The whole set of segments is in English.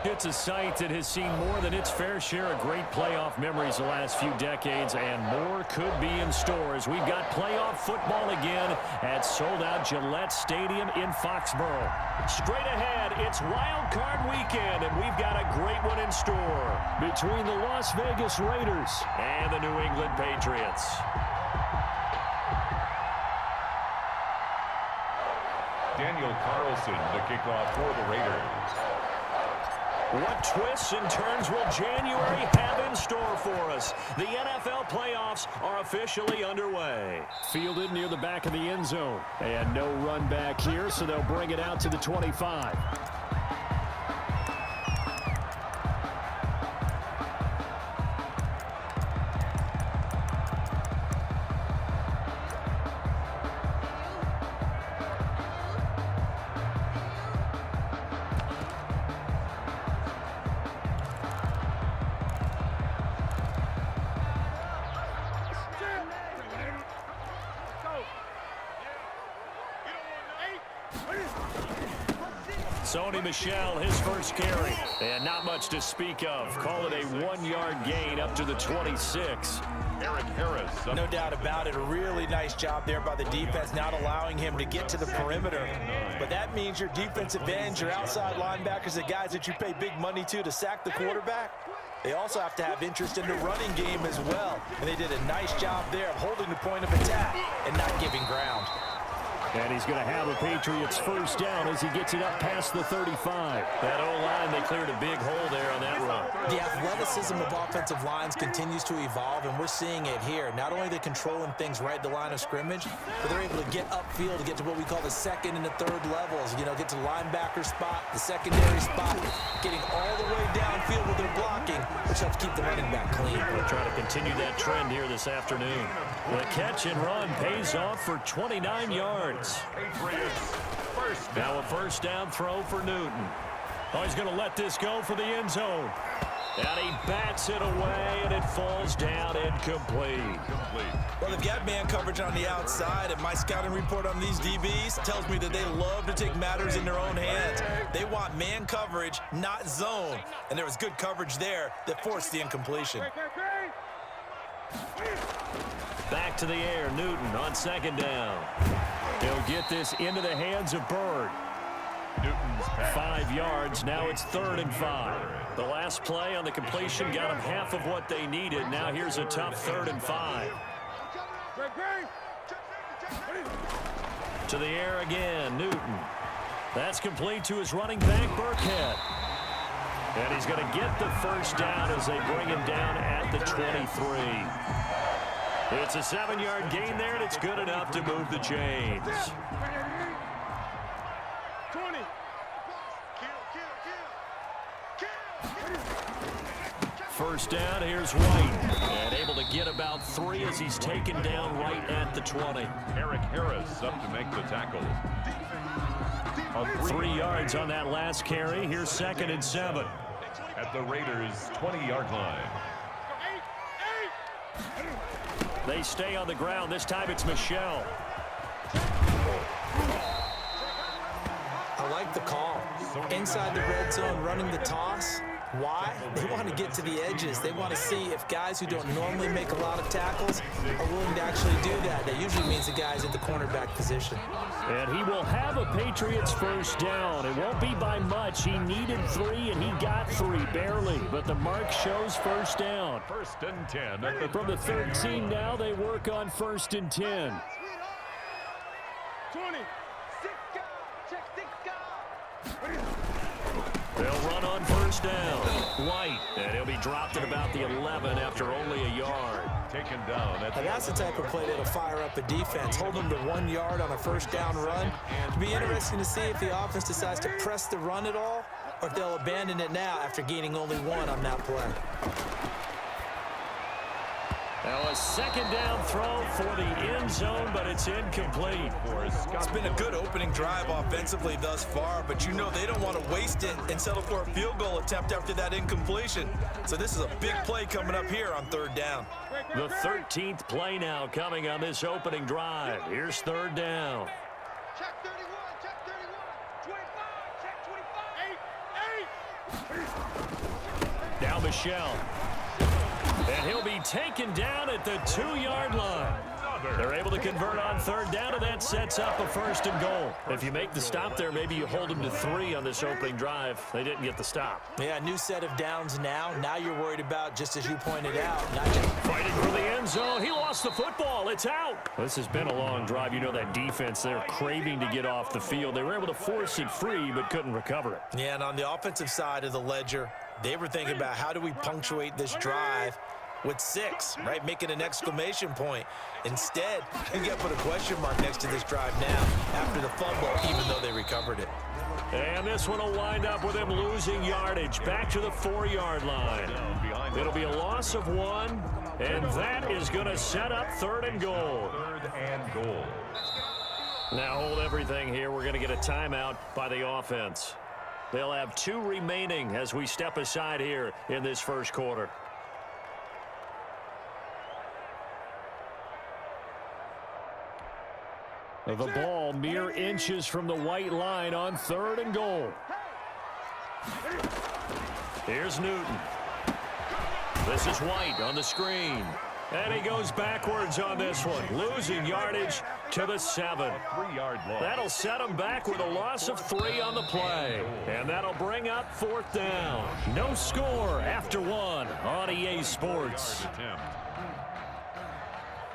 It's a site that has seen more than its fair share of great playoff memories the last few decades, and more could be in store as we've got playoff football again at sold-out Gillette Stadium in Foxborough. Straight ahead, it's Wild Card Weekend, and we've got a great one in store between the Las Vegas Raiders and the New England Patriots. Daniel Carlson to kick off for the Raiders. What twists and turns will January have in store for us? The NFL playoffs are officially underway. Fielded near the back of the end zone. And no run back here, so they'll bring it out to the 25. Sony Michel, his first carry. And not much to speak of. Call it a 1-yard gain up to the 26. Eric Harris. No doubt about it. A really nice job there by the defense, not allowing him to get to the perimeter. But that means your defensive ends, your outside linebackers, the guys that you pay big money to sack the quarterback, they also have to have interest in the running game as well. And they did a nice job there of holding the point of attack and not giving ground. And he's going to have a Patriots first down as he gets it up past the 35. That O-line, they cleared a big hole there on that run. The athleticism of offensive lines continues to evolve, and we're seeing it here. Not only are they controlling things right at the line of scrimmage, but they're able to get upfield to get to what we call the second and the third levels. You know, get to the linebacker spot, the secondary spot, getting all the way downfield with their blocking, which helps keep the running back clean. We'll try to continue that trend here this afternoon. The catch and run pays off for 29 yards. Now a first down throw for Newton. Oh, he's going to let this go for the end zone. And he bats it away, and it falls down incomplete. Well, they've got man coverage on the outside, and my scouting report on these DBs tells me that they love to take matters in their own hands. They want man coverage, not zone. And there was good coverage there that forced the incompletion. Back to the air, Newton on second down. He'll get this into the hands of Bird. Newton's pass. 5 yards. Now it's 3rd and 5. The last play on the completion got them half of what they needed. Now here's a tough 3rd and 5. To the air again, Newton. That's complete to his running back, Burkhead. And he's going to get the first down as they bring him down at the 23. It's a 7-yard gain there, and it's good enough to move the chains. First down, here's White. And able to get about 3 as he's taken down right at the 20. Eric Harris up to make the tackle. 3 yards on that last carry. Here's 2nd and 7. At the Raiders' 20-yard line. They stay on the ground. This time it's Michel. I like the call. Inside the red zone, running the toss. Why? They want to get to the edges. They want to see if guys who don't normally make a lot of tackles are willing to actually do that. That usually means the guy's at the cornerback position. And he will have a Patriots first down. It won't be by much. He needed 3, and he got 3, barely. But the mark shows first down. 1st and 10. From the 13 now, they work on 1st and 10. 20. They'll run on first down. White, and he'll be dropped at about the 11 after only a yard. Taken down. Now that's the type of play that'll fire up a defense. Hold them to 1 yard on a first down run. It'll be interesting to see if the offense decides to press the run at all, or if they'll abandon it now after gaining only 1 on that play. Now a 2nd down throw for the end zone, but it's incomplete. It's been a good opening drive offensively thus far, but you know they don't want to waste it and settle for a field goal attempt after that incompletion. So this is a big play coming up here on 3rd down. The 13th play now coming on this opening drive. Here's 3rd down. Check 31, check 31, 25, check 25. 8. Now Michelle. And he'll be taken down at the 2-yard line. They're able to convert on third down, and that sets up a first and goal. If you make the stop there, maybe you hold them to 3 on this opening drive. They didn't get the stop. Yeah, new set of downs now. Now you're worried about, just as you pointed out, not just fighting for the end zone. He lost the football. It's out. This has been a long drive. You know that defense, they're craving to get off the field. They were able to force it free, but couldn't recover it. Yeah, and on the offensive side of the ledger, they were thinking about how do we punctuate this drive with 6, right? Making an exclamation point. Instead, you got to put a question mark next to this drive now after the fumble, even though they recovered it. And this one will wind up with him losing yardage back to the 4-yard line. It'll be a loss of 1, and that is going to set up third and goal. Now hold everything here. We're going to get a timeout by the offense. They'll have 2 remaining as we step aside here in this first quarter. The ball mere inches from the white line on third and goal. Here's Newton. This is White on the screen. And he goes backwards on this one, losing yardage to the 7. That'll set him back with a loss of 3 on the play. And that'll bring up 4th down. No score after 1 on EA Sports.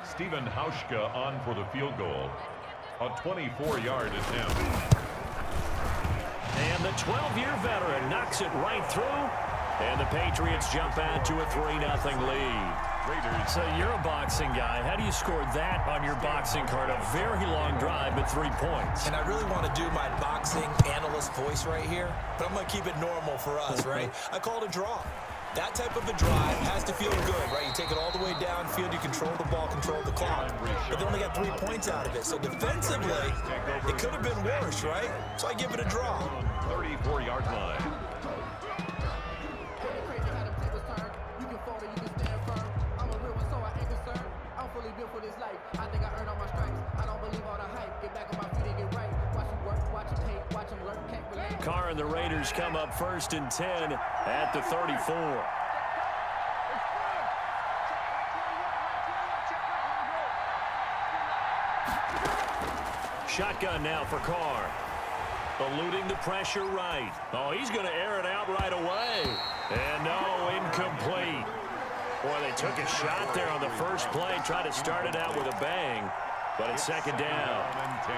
Stephen Hauschka on for the field goal. A 24-yard attempt. And the 12-year veteran knocks it right through. And the Patriots jump out to a 3-0 lead. So you're a boxing guy. How do you score that on your boxing card? A very long drive, but 3 points. And I really want to do my boxing analyst voice right here, but I'm going to keep it normal for us, right? I call it a draw. That type of a drive has to feel good, right? You take it all the way downfield, you control the ball, control the clock. But they only got 3 points out of it. So defensively, it could have been worse, right? So I give it a draw. 34-yard line. Carr and the Raiders come up 1st and 10 at the 34. Shotgun now for Carr. Eluding the pressure right. Oh, he's going to air it out right away. And no, incomplete. Boy, they took a shot there on the first play. Tried to start it out with a bang. But it's 2nd down. And 10.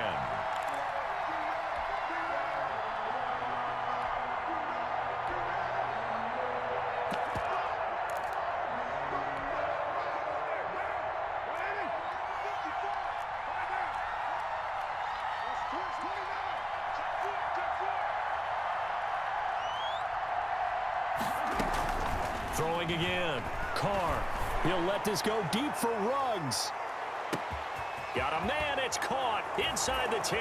Throwing again. Carr. He'll let this go deep for Ruggs. Got a man. It's caught inside the 10.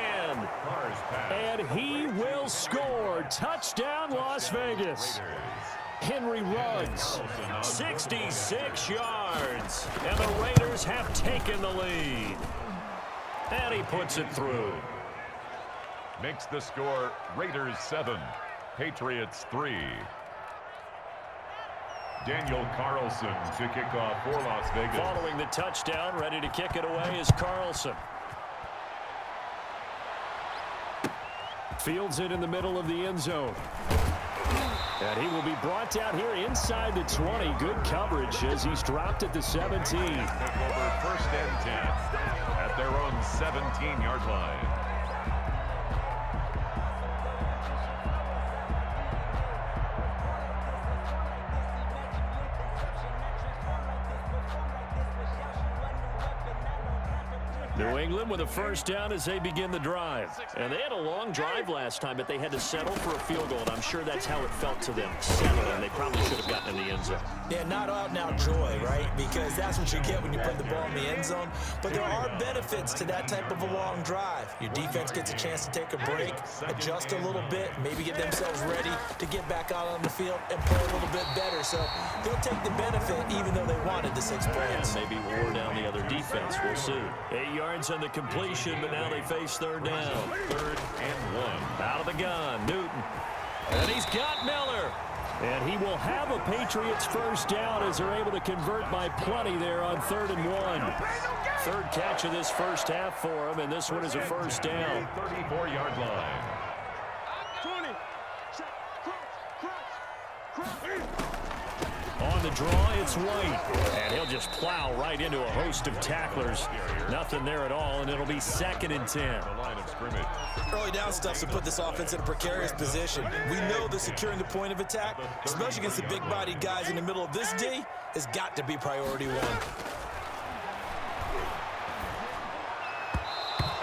And he will score. Touchdown, Las Vegas. Henry Ruggs. 66 yards. And the Raiders have taken the lead. And he puts it through. Makes the score Raiders 7, Patriots 3. Daniel Carlson to kick off for Las Vegas. Following the touchdown, ready to kick it away is Carlson. Fields it in the middle of the end zone. And he will be brought down here inside the 20. Good coverage as he's dropped at the 17. Take over 1st and 10 at their own 17-yard line. New England with a 1st down as they begin the drive. And they had a long drive last time, but they had to settle for a field goal. And I'm sure that's how it felt to them, settling. They probably should have gotten in the end zone. Yeah, not out-and-out joy, right? Because that's what you get when you put the ball in the end zone. But there are benefits to that type of a long drive. Your defense gets a chance to take a break, adjust a little bit, maybe get themselves ready to get back out on the field and play a little bit better. So they'll take the benefit even though they wanted the 6 points. Maybe wore down the other defense. We'll see. 8 yards on the completion, but now they face 3rd down. 3rd and 1. Out of the gun, Newton. And he's got Miller. And he will have a Patriots first down as they're able to convert by plenty there on 3rd and 1. Third catch of this first half for him, and this one is a first down. 34-yard line. On the draw, it's White. And he'll just plow right into a host of tacklers. Nothing there at all, and it'll be 2nd and 10. The line of scrimmage. Early down stuff to put this offense in a precarious position. We know that securing the point of attack, especially against the big-bodied guys in the middle of this D, has got to be priority one.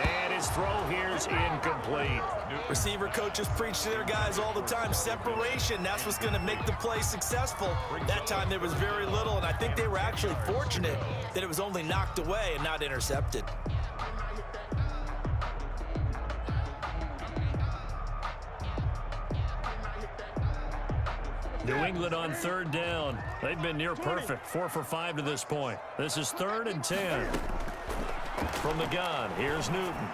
And his throw here's incomplete. Receiver coaches preach to their guys all the time. Separation, that's what's going to make the play successful. That time there was very little, and I think they were actually fortunate that it was only knocked away and not intercepted. New England on 3rd down. They've been near perfect, 4 for 5 to this point. This is 3rd and 10. From the gun, here's Newton.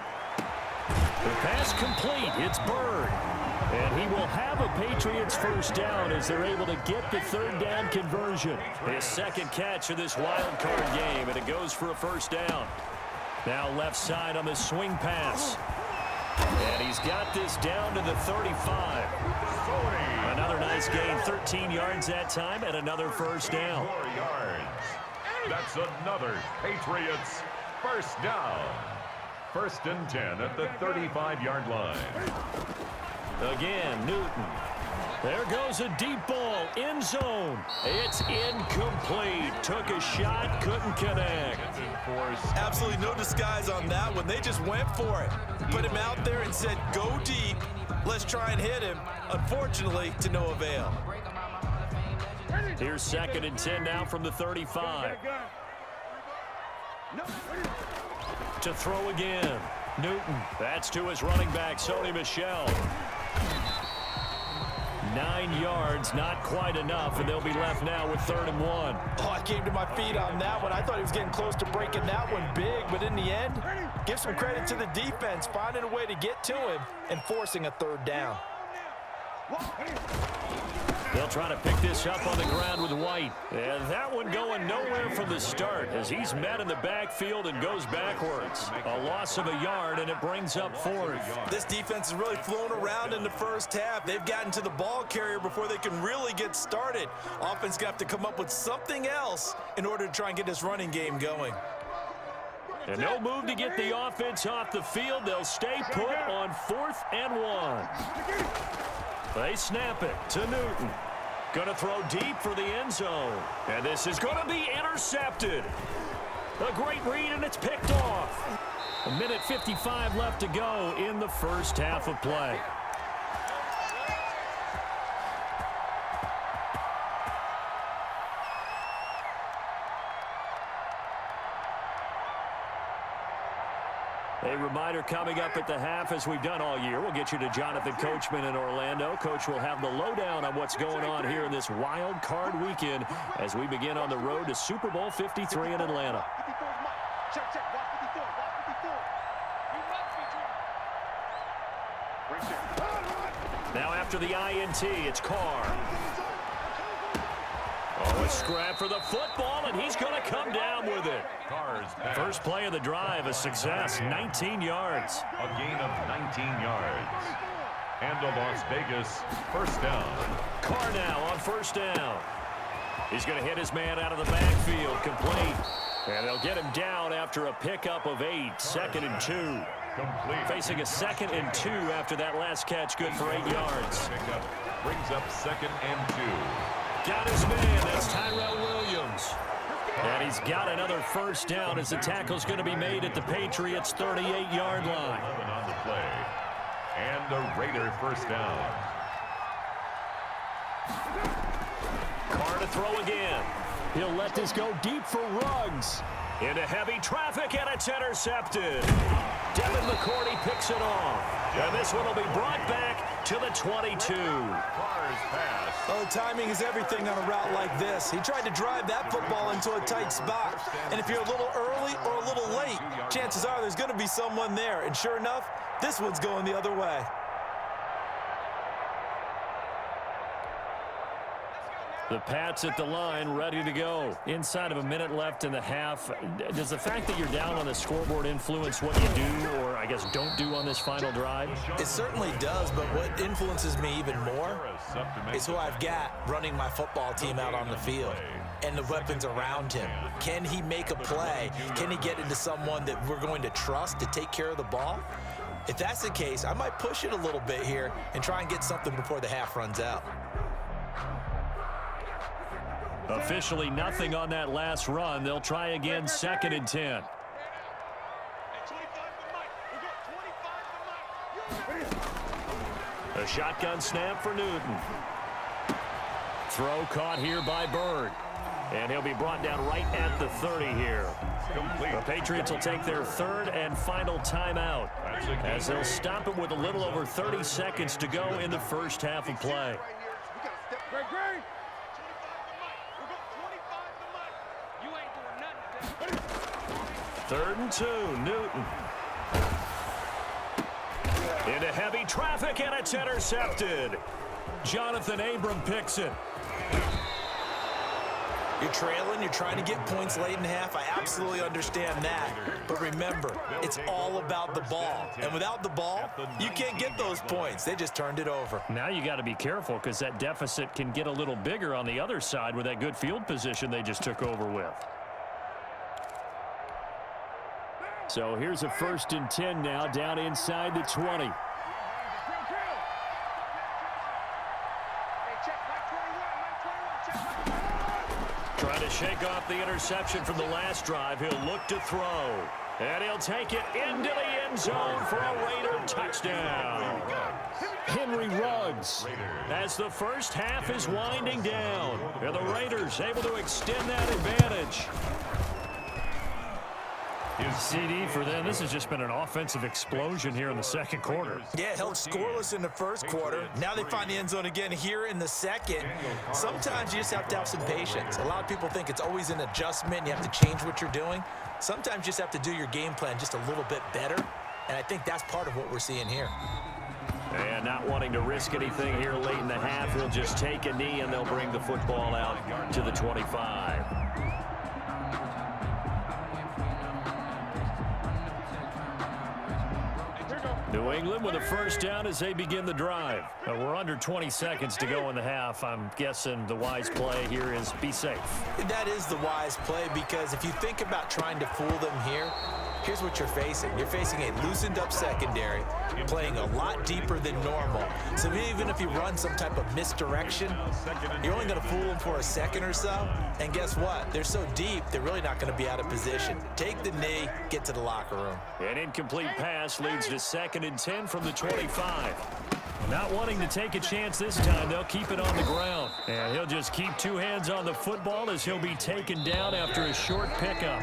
The pass complete. It's Bird. And he will have a Patriots first down as they're able to get the 3rd down conversion. His 2nd catch of this wild card game, and it goes for a first down. Now left side on the swing pass. And he's got this down to the 35. Another nice gain, 13 yards that time, and another first down. 4 yards. That's another Patriots first down. 1st and 10 at the 35-yard line. Again, Newton. There goes a deep ball, end zone. It's incomplete. Took a shot, couldn't connect. Absolutely no disguise on that one. They just went for it. Put him out there and said, go deep. Let's try and hit him. Unfortunately, to no avail. Here's 2nd and 10 now from the 35. To throw again. Newton. That's to his running back, Sony Michel. 9 yards, not quite enough, and they'll be left now with 3rd and 1. Oh, I came to my feet on that one. I thought he was getting close to breaking that one big, but in the end, give some credit to the defense, finding a way to get to him and forcing a 3rd down. They'll try to pick this up on the ground with White. And that one going nowhere from the start as he's met in the backfield and goes backwards. A loss of a yard, and it brings up 4th. This defense has really flown around in the first half. They've gotten to the ball carrier before they can really get started. Offense got to come up with something else in order to try and get this running game going. And no move to get the offense off the field. They'll stay put on 4th and 1. They snap it to Newton. Going to throw deep for the end zone. And this is going to be intercepted. A great read, and it's picked off. 1:55 left to go in the first half of play. A reminder coming up at the half, as we've done all year. We'll get you to Jonathan Coachman in Orlando. Coach will have the lowdown on what's going on here in this wild card weekend as we begin on the road to Super Bowl 53 in Atlanta. Now after the INT, it's Carr. Oh, a scrap for the football, and he's going to come down with it. First play of the drive, a success, 19 yards. A gain of 19 yards. And a Las Vegas first down. Carr now on first down. He's going to hit his man out of the backfield, complete. And they'll get him down after a pickup of 8, 2nd and 2. Complete. Facing a 2nd and 2 after that last catch, good for 8 yards. Pickup brings up 2nd and 2. Got his man, that's Tyrell Williams. And he's got another first down as the tackle's going to be made at the Patriots' 38-yard line. 11 on the play. And a Raider first down. Carr to throw again. He'll let this go deep for Ruggs. Into heavy traffic, and it's intercepted. Devin McCourty picks it off. And this one will be brought back to the 22. Carr's pass. Oh, timing is everything on a route like this. He tried to drive that football into a tight spot. And if you're a little early or a little late, chances are there's going to be someone there. And sure enough, this one's going the other way. The Pats at the line, ready to go. Inside of a minute left in the half. Does the fact that you're down on the scoreboard influence what you do, or I guess don't do on this final drive? It certainly does, but what influences me even more is who I've got running my football team out on the field and the weapons around him. Can he make a play? Can he get into someone that we're going to trust to take care of the ball? If that's the case, I might push it a little bit here and try and get something before the half runs out. Officially nothing on that last run. They'll try again, 2nd and 10. A shotgun snap for Newton. Throw caught here by Bird. And he'll be brought down right at the 30 here. The Patriots will take their 3rd and final timeout as they'll stop it with a little over 30 seconds to go in the first half of play. 3rd and 2, Newton. Into heavy traffic, and it's intercepted. Jonathan Abram picks it. You're trailing, you're trying to get points late in half. I absolutely understand that. But remember, it's all about the ball. And without the ball, you can't get those points. They just turned it over. Now you got to be careful because that deficit can get a little bigger on the other side with that good field position they just took over with. So here's a 1st and 10 now, down inside the 20. Trying to shake off the interception from the last drive. He'll look to throw. And he'll take it into the end zone for a Raider touchdown. Henry Ruggs as the first half is winding down. And the Raiders able to extend that advantage. CD for them. This has just been an offensive explosion here in the second quarter. Yeah, held scoreless in the first quarter. Now they find the end zone again here in the second. Sometimes you just have to have some patience. A lot of people think it's always an adjustment. You have to change what you're doing. Sometimes you just have to do your game plan just a little bit better. And I think that's part of what we're seeing here. And not wanting to risk anything here late in the half, he'll just take a knee and they'll bring the football out to the 25. New England with a first down as they begin the drive. We're under 20 seconds to go in the half. I'm guessing the wise play here is be safe. That is the wise play because if you think about trying to fool them here, here's what you're facing. You're facing a loosened up secondary, playing a lot deeper than normal. So even if you run some type of misdirection, you're only going to fool them for a second or so. And guess what? They're so deep, they're really not going to be out of position. Take the knee, get to the locker room. An incomplete pass leads to 2nd and 10 from the 25. Not wanting to take a chance this time, they'll keep it on the ground. And he'll just keep 2 hands on the football as he'll be taken down after a short pickup.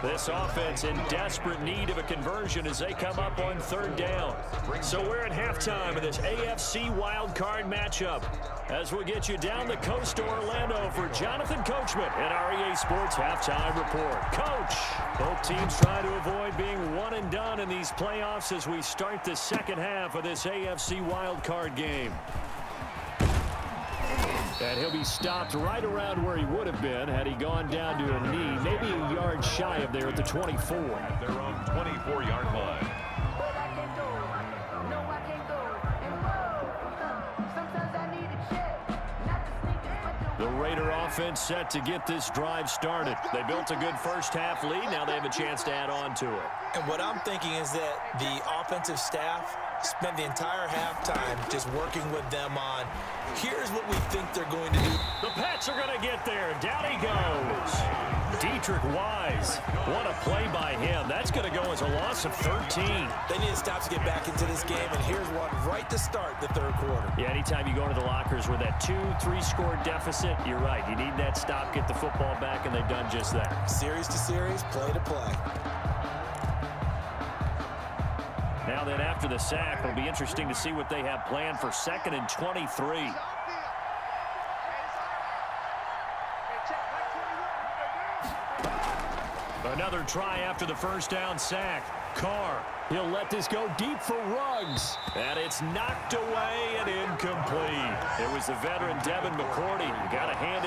This offense in desperate need of a conversion as they come up on 3rd down. So we're at halftime of this AFC wildcard matchup as we'll get you down the coast to Orlando for Jonathan Coachman at our EA Sports Halftime Report. Coach, both teams trying to avoid being one and done in these playoffs as we start the second half of this AFC wildcard game. And he'll be stopped right around where he would have been had he gone down to a knee, maybe a yard shy of there at the 24. At their own 24-yard line. The Raider offense set to get this drive started. They built a good first half lead. Now they have a chance to add on to it. And what I'm thinking is that the offensive staff spent the entire halftime just working with them on, here's what we think they're going to do. The Pats are going to get there. Down he goes. Dietrich Wise. What a play by him. That's going to go as a loss of 13. They need to stop to get back into this game, and here's one right to start the third quarter. Yeah, anytime you go into the lockers with that 2-3 score deficit, you're right. You need that stop, get the football back, and they've done just that. Series to series, play to play. Now then, after the sack, it'll be interesting to see what they have planned for 2nd and 23. Another try after the first down sack. Carr, he'll let this go deep for Ruggs. And it's knocked away and incomplete. It was the veteran Devin McCourty who got a hand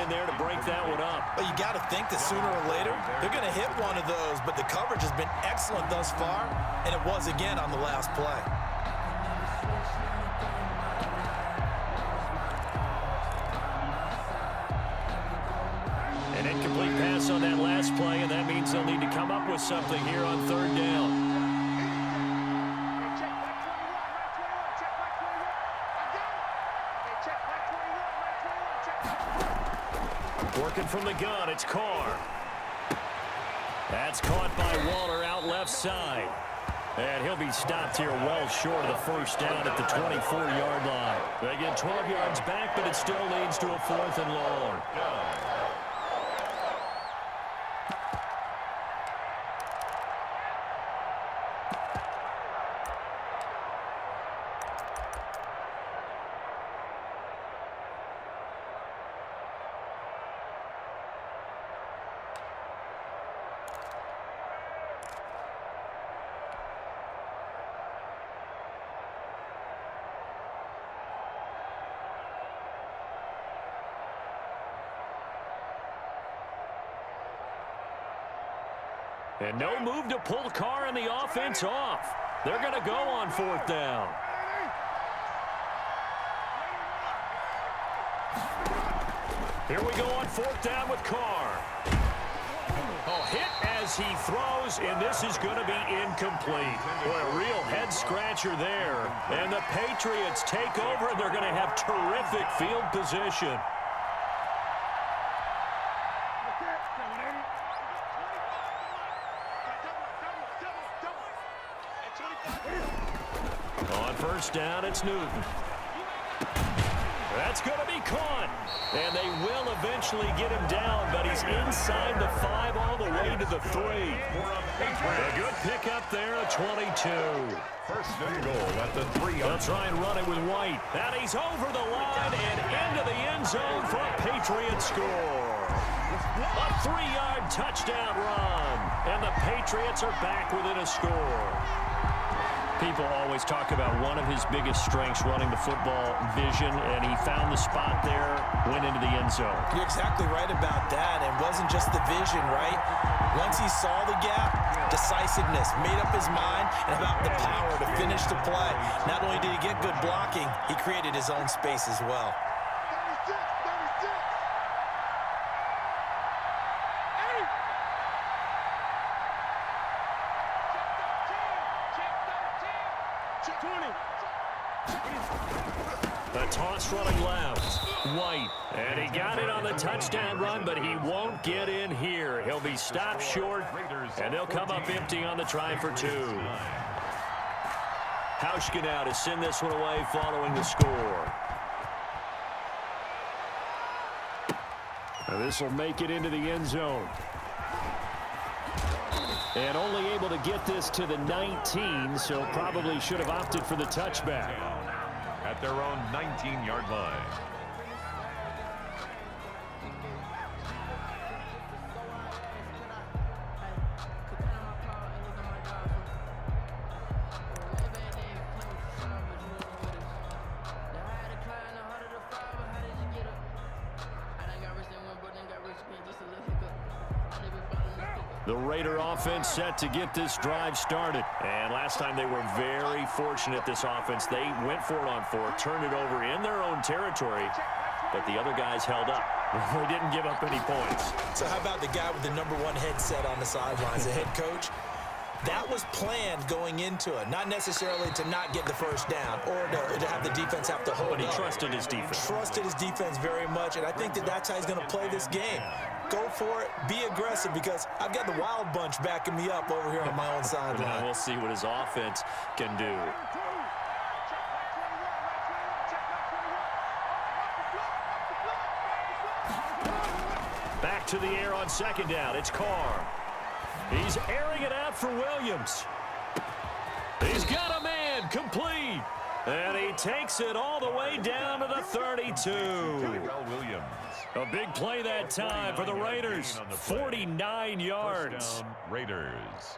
think that sooner or later they're going to hit one of those, but the coverage has been excellent thus far, and it was again on the last play. An incomplete pass on that last play, and that means they'll need to come up with something here on third down. Working from the gun, it's Carr. That's caught by Waller out left side. And he'll be stopped here well short of the first down at the 24-yard line. They get 12 yards back, but it still leads to a 4th and long. And no move to pull Carr and the offense off. They're going to go on 4th down. Here we go on 4th down with Carr. Oh, hit as he throws, and this is going to be incomplete. Boy, a real head-scratcher there. And the Patriots take over, and they're going to have terrific field position. On 1st down, it's Newton. That's going to be caught. And they will eventually get him down, but he's inside the 5 all the way to the 3. A good pickup there at 22. 1st and goal at the 3. They'll try and run it with White. And he's over the line and into the end zone for a Patriot score. A 3-yard touchdown run. And the Patriots are back within a score. People always talk about one of his biggest strengths, running the football, vision, and he found the spot there, went into the end zone. You're exactly right about that. It wasn't just the vision, right? Once he saw the gap, decisiveness, made up his mind, and about the power to finish the play. Not only did he get good blocking, he created his own space as well. The toss running left. White. And he got it on the touchdown run, but he won't get in here. He'll be stopped short, and they'll come up empty on the try for 2. Hauschka now to send this one away following the score. And this will make it into the end zone. And only able to get this to the 19, so probably should have opted for the touchback. At their own 19-yard line. The Raider offense set to get this drive started. And last time they were very fortunate, this offense. They went for it on 4, turned it over in their own territory, but the other guys held up. They didn't give up any points. So how about the guy with the #1 headset on the sidelines, the head coach? That was planned going into it, not necessarily to not get the first down or to have the defense have to hold But he up. trusted his defense. Trusted his defense very much, and I think that's how he's going to play this game. Go for it, be aggressive, because I've got the wild bunch backing me up over here on my own sideline. We'll see what his offense can do. Back to the air on 2nd down. It's Carr. He's airing it out for Williams. He's got a man, complete. And he takes it all the way down to the 32. Williams. A big play that time for the Raiders. 49 yards. Raiders.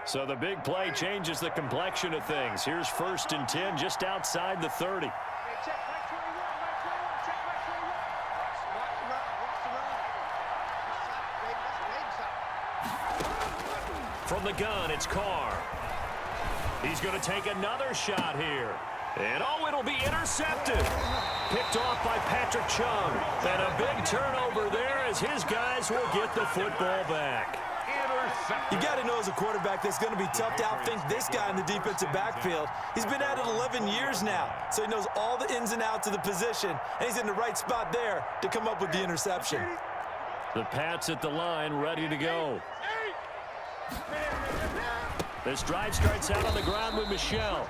So the big play changes the complexion of things. Here's 1st and 10 just outside the 30. From the gun, it's Carr. He's going to take another shot here. And, oh, it'll be intercepted. Picked off by Patrick Chung. And a big turnover there as his guys will get the football back. You got to know as a quarterback that's going to be tough to outthink this guy in the defensive backfield. He's been at it 11 years now, so he knows all the ins and outs of the position, and he's in the right spot there to come up with the interception. The Pats at the line, ready to go. This drive starts out on the ground with Michel.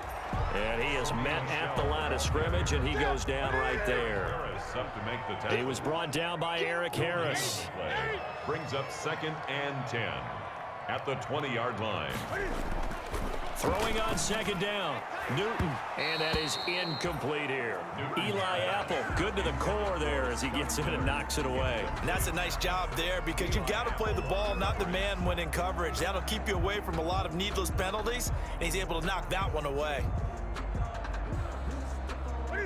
And he is met at the line of scrimmage, and he goes down right there. He was brought down by Eric Harris. Brings up 2nd and 10 at the 20-yard line. Throwing on 2nd down, Newton, and that is incomplete here. Eli Apple, good to the core there as he gets in and knocks it away. And that's a nice job there because you've got to play the ball, not the man when in coverage. That'll keep you away from a lot of needless penalties, and he's able to knock that one away.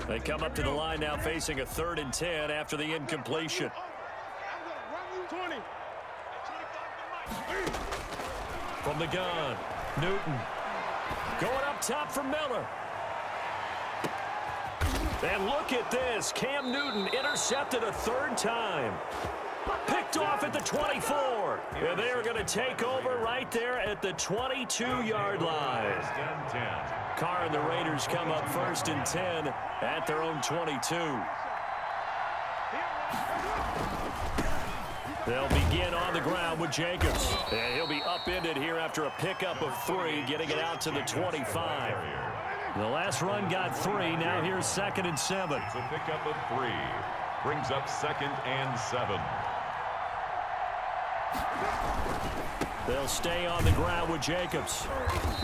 They come up to the line now facing a 3rd and 10 after the incompletion. From the gun, Newton. Going up top for Miller. And look at this. Cam Newton intercepted a 3rd time. Picked off at the 24. And they are going to take over right there at the 22-yard line. Carr and the Raiders come up 1st and 10 at their own 22. They'll begin on the ground with Jacobs. And he'll be upended here after a pickup of 3, getting it out to the 25. The last run got 3. Now here's 2nd and 7. It's a pickup of 3. Brings up 2nd and 7. They'll stay on the ground with Jacobs.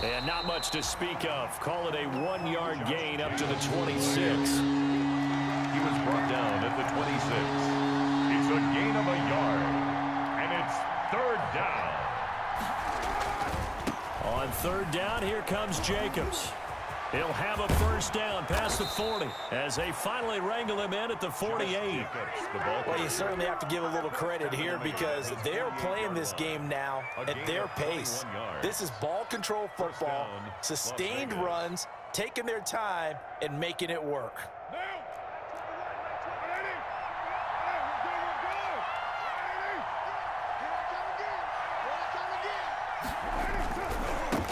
And not much to speak of. Call it a 1-yard gain up to the 26. He was brought down at the 26. It's a gain of a yard, and it's 3rd down. On 3rd down, here comes Jacobs. He'll have a 1st down past the 40 as they finally wrangle him in at the 48. Well, you certainly have to give a little credit here because they're playing this game now at their pace. This is ball control football, sustained runs, taking their time, and making it work.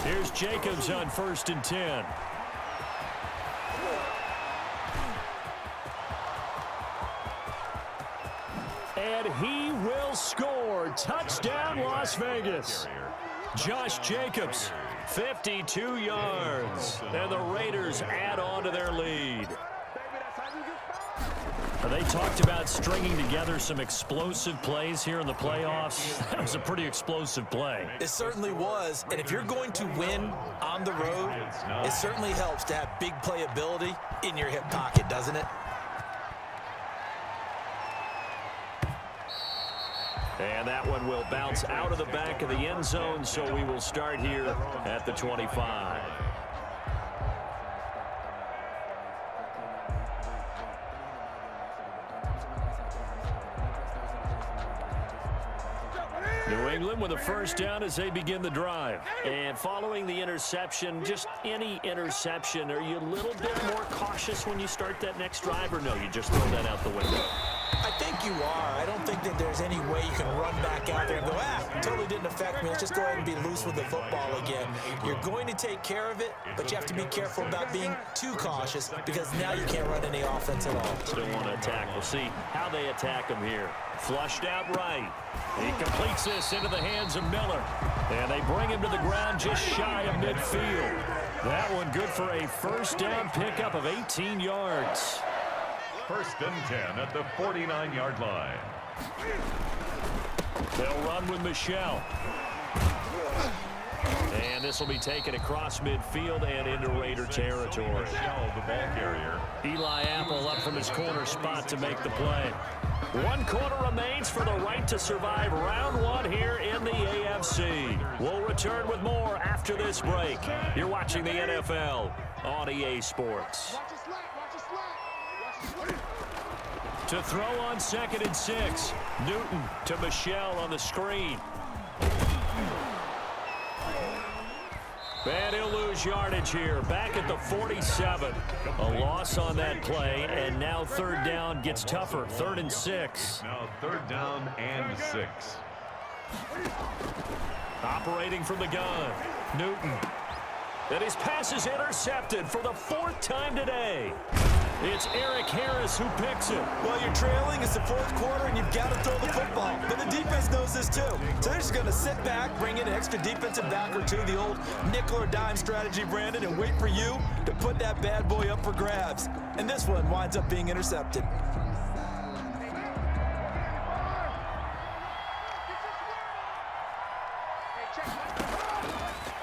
Here's Jacobs on 1st and 10. And he will score. Touchdown, Las Vegas. Josh Jacobs, 52 yards. And the Raiders add on to their lead. They talked about stringing together some explosive plays here in the playoffs. That was a pretty explosive play. It certainly was. And if you're going to win on the road, it certainly helps to have big playability in your hip pocket, doesn't it? And that one will bounce out of the back of the end zone, so we will start here at the 25. New England with a 1st down as they begin the drive. And following the interception, just any interception, are you a little bit more cautious when you start that next drive, or no, you just throw that out the window? I think you are. I don't think that there's any way you can run back out there and go, totally didn't affect me. Let's just go ahead and be loose with the football again. You're going to take care of it, but you have to be careful about being too cautious because now you can't run any offense at all. Still want to attack. We'll see how they attack him here. Flushed out right. He completes this into the hands of Miller. And they bring him to the ground just shy of midfield. That one good for a 1st down pickup of 18 yards. 1st and 10 at the 49-yard line. They'll run with Michel. And this will be taken across midfield and into Raider territory. Michel, the ball carrier. Eli Apple up from his corner spot to make the play. 1 quarter remains for the right to survive round 1 here in the AFC. We'll return with more after this break. You're watching the NFL on EA Sports. To throw on 2nd and 6. Newton to Michelle on the screen. And he'll lose yardage here. Back at the 47. A loss on that play, and now 3rd down gets tougher. 3rd and 6. Now 3rd down and 6. Operating from the gun, Newton. And his pass is intercepted for the 4th time today. It's Eric Harris who picks it. Well, you're trailing. It's the 4th quarter, and you've got to throw the football. But the defense knows this, too. So they're just going to sit back, bring in an extra defensive back or two, the old nickel or dime strategy, Brandon, and wait for you to put that bad boy up for grabs. And this one winds up being intercepted.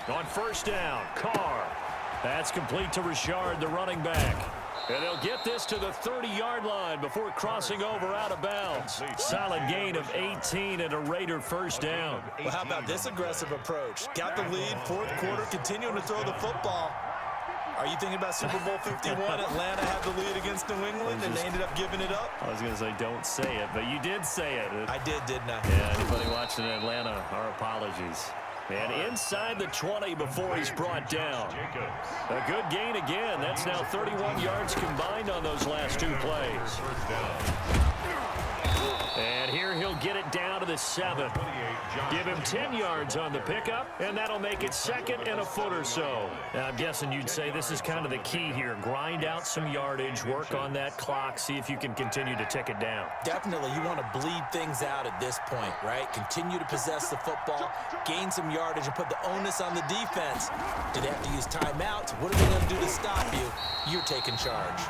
On 1st down, Carr. That's complete to Richard, the running back. And they'll get this to the 30-yard line before crossing over out of bounds. Solid gain of 18 and a Raider 1st down. Well, how about this aggressive approach? Got the lead, 4th quarter, continuing to throw the football. Are you thinking about Super Bowl 51? Atlanta had the lead against New England, and they ended up giving it up? I was going to say don't say it, but you did say it. I did, didn't I? Yeah, anybody watching Atlanta, our apologies. And inside the 20 before he's brought down. A good gain again. That's now 31 yards combined on those last 2 plays. And here he'll get it down to the 7. Give him 10 yards on the pickup, and that'll make it 2nd and a foot or so. Now, I'm guessing you'd say this is kind of the key here. Grind out some yardage, work on that clock, see if you can continue to tick it down. Definitely, you want to bleed things out at this point, right? Continue to possess the football, gain some yardage, and put the onus on the defense. Do they have to use timeouts? What are they going to do to stop you? You're taking charge.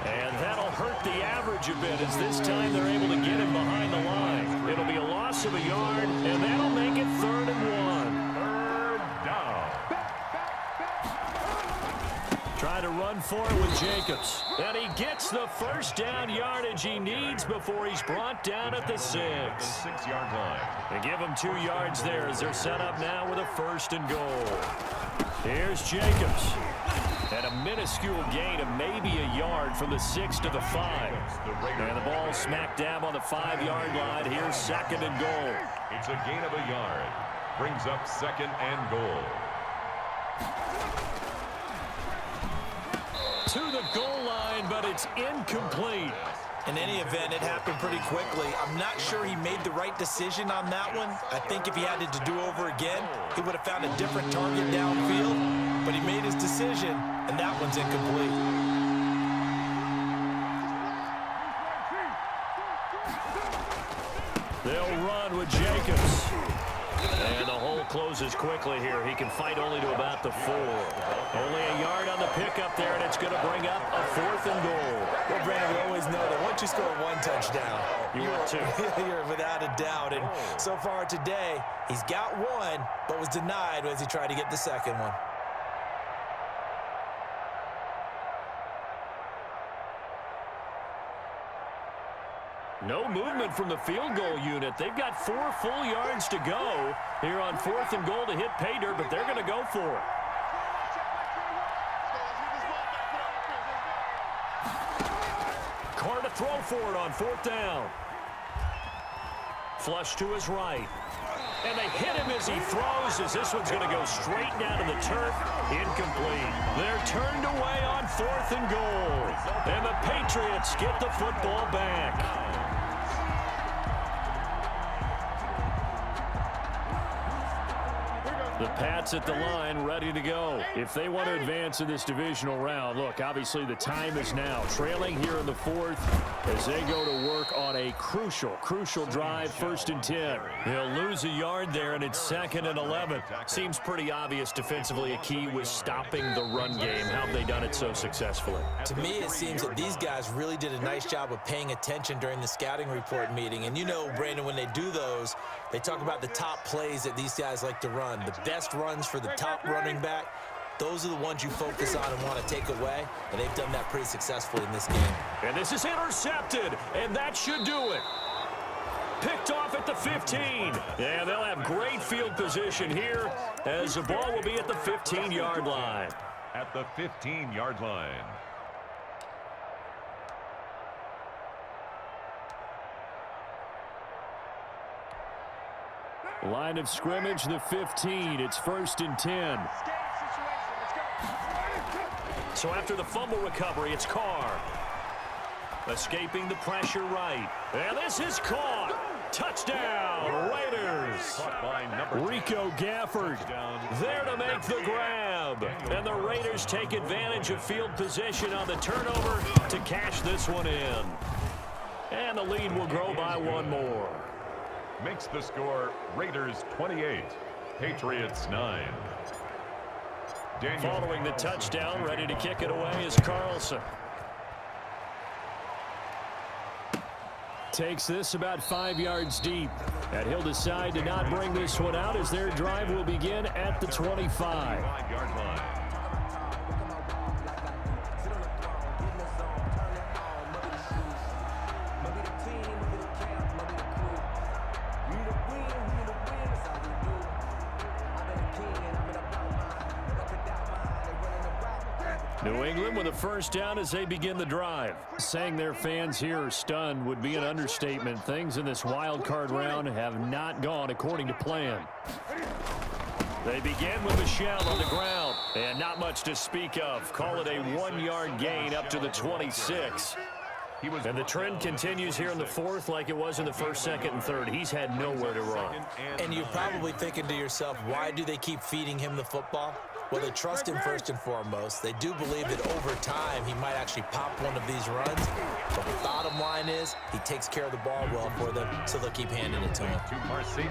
And that'll hurt the average a bit as this time they're able to get him behind the line. It'll be a loss of a yard, and that'll make it 3rd and 1. 3rd down. Try to run for it with Jacobs. And he gets the 1st down yardage he needs before he's brought down at the 6. 6-yard line. They give him 2 yards there as they're set up now with a 1st and goal. Here's Jacobs. And a minuscule gain of maybe a yard from the 6 to the 5. And the ball smack dab on the 5-yard line. Here's 2nd and goal. It's a gain of a yard. Brings up 2nd and goal. To the goal line, but it's incomplete. In any event, it happened pretty quickly. I'm not sure he made the right decision on that one. I think if he had it to do over again, he would have found a different target downfield. But he made his decision, and that one's incomplete. They'll run with Jacobs. And the hole closes quickly here. He can fight only to about the 4. Only a yard on the pickup there, and it's going to bring up a 4th and goal. Well, Brandon, we always know that once you score 1 touchdown, you're without a doubt. And so far today, he's got 1, but was denied as he tried to get the 2nd one. No movement from the field goal unit. They've got 4 full yards to go here on 4th and goal to hit pay dirt, but they're going to go for it. Carr to throw for it on 4th down. Flush to his right. And they hit him as he throws, as this one's going to go straight down to the turf. Incomplete. They're turned away on 4th and goal. And the Patriots get the football back. The Pats at the line, ready to go. If they want to advance in this divisional round, look, obviously the time is now. Trailing here in the 4th as they go to work on a crucial drive, 1st and 10. He'll lose a yard there, and it's 2nd and 11. Seems pretty obvious defensively a key was stopping the run game. How have they done it so successfully? To me, it seems that these guys really did a nice job of paying attention during the scouting report meeting. And you know, Brandon, when they do those, they talk about the top plays that these guys like to run, the best runs for the top running back. Those are the ones you focus on and want to take away, and they've done that pretty successfully in this game. And this is intercepted, and that should do it. Picked off at the 15. Yeah, they'll have great field position here as the ball will be at the 15-yard line. At the 15-yard line. Line of scrimmage, the 15. It's 1st and 10. So after the fumble recovery, it's Carr. Escaping the pressure right. And this is caught. Touchdown, Raiders. Rico Gafford there to make the grab. And the Raiders take advantage of field position on the turnover to cash this one in. And the lead will grow by one more. Makes the score Raiders 28, Patriots 9. Following the touchdown, ready to kick it away is Carlson. Takes this about 5 yards deep. And he'll decide to not bring this one out as their drive will begin at the 25. 5-yard line. New England with a first down as they begin the drive. Saying their fans here are stunned would be an understatement. Things in this wild card round have not gone according to plan. They begin with Michel on the ground, and not much to speak of. Call it a 1-yard gain up to the 26. And the trend continues here in the fourth like it was in the first, second, and third. He's had nowhere to run. And you're probably thinking to yourself, why do they keep feeding him the football? Well, they trust him first and foremost. They do believe that over time he might actually pop one of these runs. But the bottom line is he takes care of the ball well for them, so they'll keep handing it to him.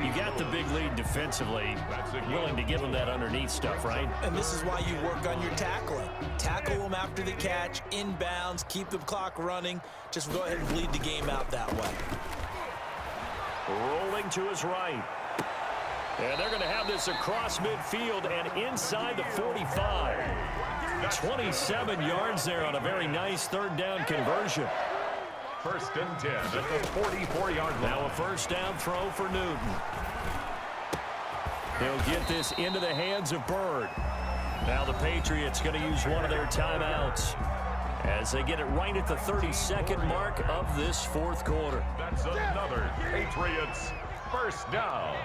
You got the big lead defensively, willing to give him that underneath stuff, right? And this is why you work on your tackling. Tackle them after the catch, inbounds, keep the clock running. Just go ahead and bleed the game out that way. Rolling to his right. And they're going to have this across midfield and inside the 45. 27 yards there on a very nice third down conversion. 1st and 10 at the 44-yard line. Now a first down throw for Newton. He'll get this into the hands of Bird. Now the Patriots going to use one of their timeouts as they get it right at the 32nd mark of this fourth quarter. That's another Patriots first down.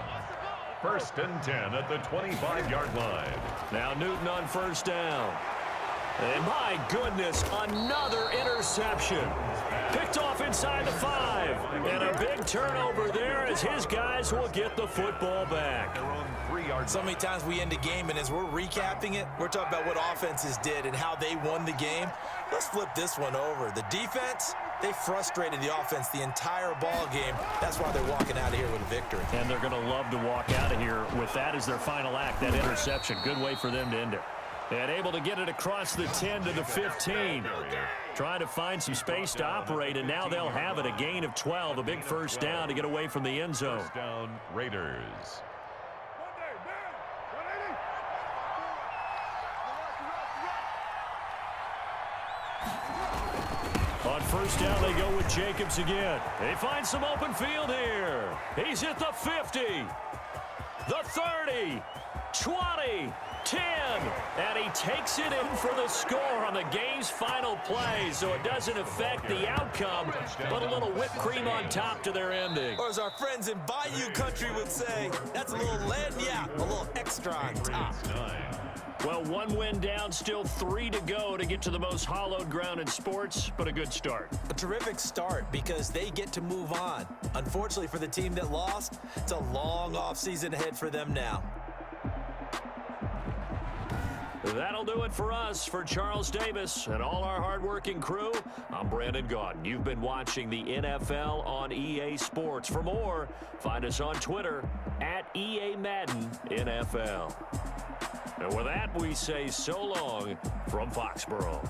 1st and 10 at the 25-yard line. Now Newton on first down. And my goodness, another interception. Picked off inside the 5. And a big turnover there as his guys will get the football back. So many times we end a game, and as we're recapping it, we're talking about what offenses did and how they won the game. Let's flip this one over. The defense, they frustrated the offense the entire ball game. That's why they're walking out of here with a victory. And they're going to love to walk out of here with that as their final act, that interception. Good way for them to end it. And able to get it across the 10 to the 15. Trying to find some space to operate, and now they'll have it. A gain of 12, a big first down to get away from the end zone. First down, Raiders. On first down, they go with Jacobs again. They find some open field here. He's at the 50, the 30, 20, 10, and he takes it in for the score on the game's final play, so it doesn't affect the outcome, but a little whipped cream on top to their ending. Or as our friends in Bayou Country would say, that's a little lagniappe, a little extra on top. Well, one win down, still 3 to go to get to the most hallowed ground in sports, but a good start. A terrific start because they get to move on. Unfortunately for the team that lost, it's a long offseason ahead for them now. That'll do it for us. For Charles Davis and all our hardworking crew, I'm Brandon Gaudin. You've been watching the NFL on EA Sports. For more, find us on Twitter at EA Madden NFL. And with that, we say so long from Foxborough.